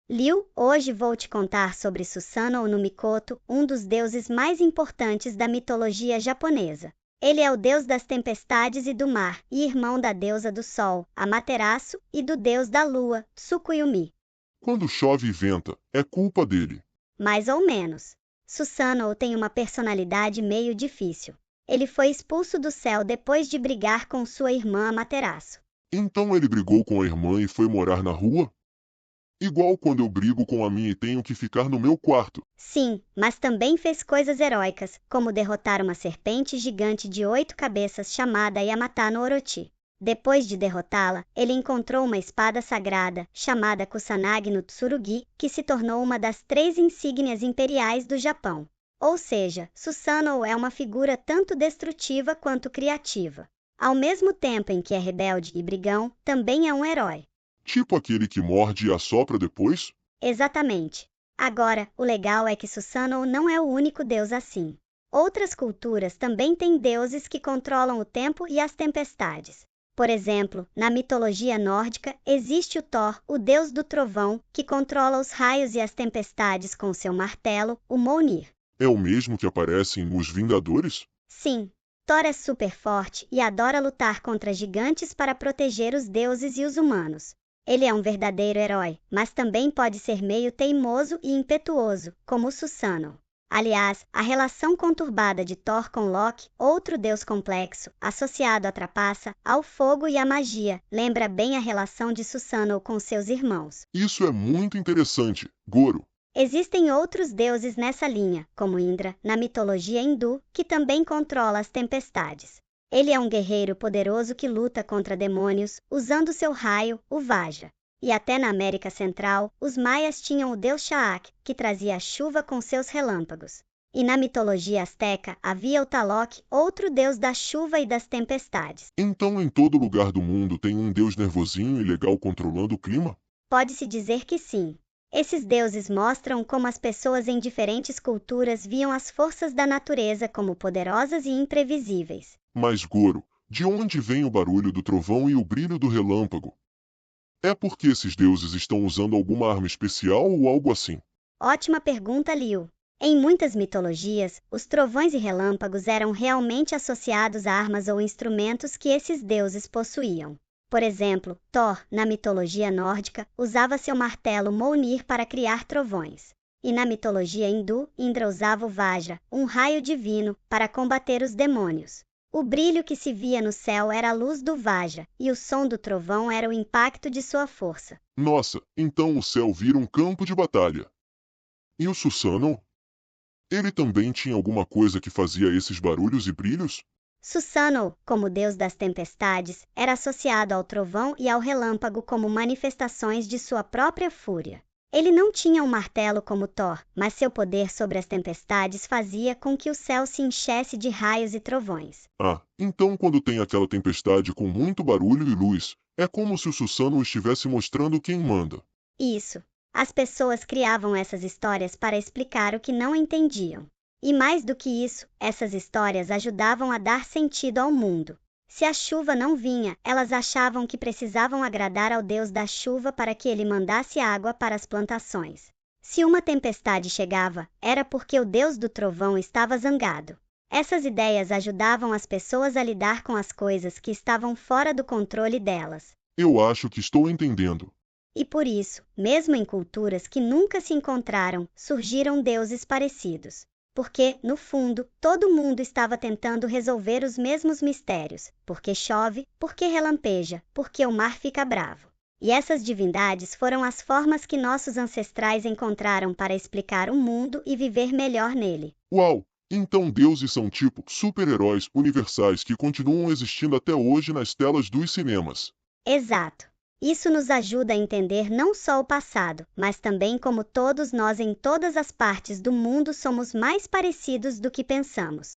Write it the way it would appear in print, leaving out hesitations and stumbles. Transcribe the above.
Liu, hoje vou te contar sobre Susanoo no Mikoto, um dos deuses mais importantes da mitologia japonesa. Ele é o deus das tempestades e do mar, e irmão da deusa do sol, Amaterasu, e do deus da lua, Tsukuyumi. Quando chove e venta, é culpa dele. Mais ou menos. Susanoo tem uma personalidade meio difícil. Ele foi expulso do céu depois de brigar com sua irmã Amaterasu. Então ele brigou com a irmã e foi morar na rua? Igual quando eu brigo com a minha e tenho que ficar no meu quarto. Sim, mas também fez coisas heróicas, como derrotar uma serpente gigante de 8 cabeças chamada Yamata no Orochi. Depois de derrotá-la, ele encontrou uma espada sagrada, chamada Kusanagi no Tsurugi, que se tornou uma das 3 insígnias imperiais do Japão. Ou seja, Susanoo é uma figura tanto destrutiva quanto criativa. Ao mesmo tempo em que é rebelde e brigão, também é um herói. Tipo aquele que morde e assopra depois? Exatamente. Agora, o legal é que Susanoo não é o único deus assim. Outras culturas também têm deuses que controlam o tempo e as tempestades. Por exemplo, na mitologia nórdica, existe o Thor, o deus do trovão, que controla os raios e as tempestades com seu martelo, o Mjolnir. É o mesmo que aparece nos Vingadores? Sim, Thor é super forte e adora lutar contra gigantes para proteger os deuses e os humanos. Ele é um verdadeiro herói, mas também pode ser meio teimoso e impetuoso, como Susanoo. Aliás, a relação conturbada de Thor com Loki, outro deus complexo, associado à trapaça, ao fogo e à magia, lembra bem a relação de Susanoo com seus irmãos. Isso é muito interessante, Goro. Existem outros deuses nessa linha, como Indra, na mitologia hindu, que também controla as tempestades. Ele é um guerreiro poderoso que luta contra demônios, usando seu raio, o Vajra. E até na América Central, os maias tinham o deus Chaak, que trazia a chuva com seus relâmpagos. E na mitologia asteca havia o Tlaloc, outro deus da chuva e das tempestades. Então em todo lugar do mundo tem um deus nervosinho e legal controlando o clima? Pode-se dizer que sim. Esses deuses mostram como as pessoas em diferentes culturas viam as forças da natureza como poderosas e imprevisíveis. Mas Goro, de onde vem o barulho do trovão e o brilho do relâmpago? É porque esses deuses estão usando alguma arma especial ou algo assim? Ótima pergunta, Liu. Em muitas mitologias, os trovões e relâmpagos eram realmente associados a armas ou instrumentos que esses deuses possuíam. Por exemplo, Thor, na mitologia nórdica, usava seu martelo Mjolnir para criar trovões. E na mitologia hindu, Indra usava o Vajra, um raio divino, para combater os demônios. O brilho que se via no céu era a luz do Vajra, e o som do trovão era o impacto de sua força. Nossa, então o céu vira um campo de batalha. E o Susanoo? Ele também tinha alguma coisa que fazia esses barulhos e brilhos? Susanoo, como deus das tempestades, era associado ao trovão e ao relâmpago como manifestações de sua própria fúria. Ele não tinha um martelo como Thor, mas seu poder sobre as tempestades fazia com que o céu se enchesse de raios e trovões. Ah, então quando tem aquela tempestade com muito barulho e luz, é como se o Susanoo estivesse mostrando quem manda. Isso. As pessoas criavam essas histórias para explicar o que não entendiam. E mais do que isso, essas histórias ajudavam a dar sentido ao mundo. Se a chuva não vinha, elas achavam que precisavam agradar ao deus da chuva para que ele mandasse água para as plantações. Se uma tempestade chegava, era porque o deus do trovão estava zangado. Essas ideias ajudavam as pessoas a lidar com as coisas que estavam fora do controle delas. Eu acho que estou entendendo. E por isso, mesmo em culturas que nunca se encontraram, surgiram deuses parecidos. Porque, no fundo, todo mundo estava tentando resolver os mesmos mistérios. Porque chove, porque relampeja, porque o mar fica bravo. E essas divindades foram as formas que nossos ancestrais encontraram para explicar o mundo e viver melhor nele. Uau! Então deuses são tipo super-heróis universais que continuam existindo até hoje nas telas dos cinemas. Exato. Isso nos ajuda a entender não só o passado, mas também como todos nós em todas as partes do mundo somos mais parecidos do que pensamos.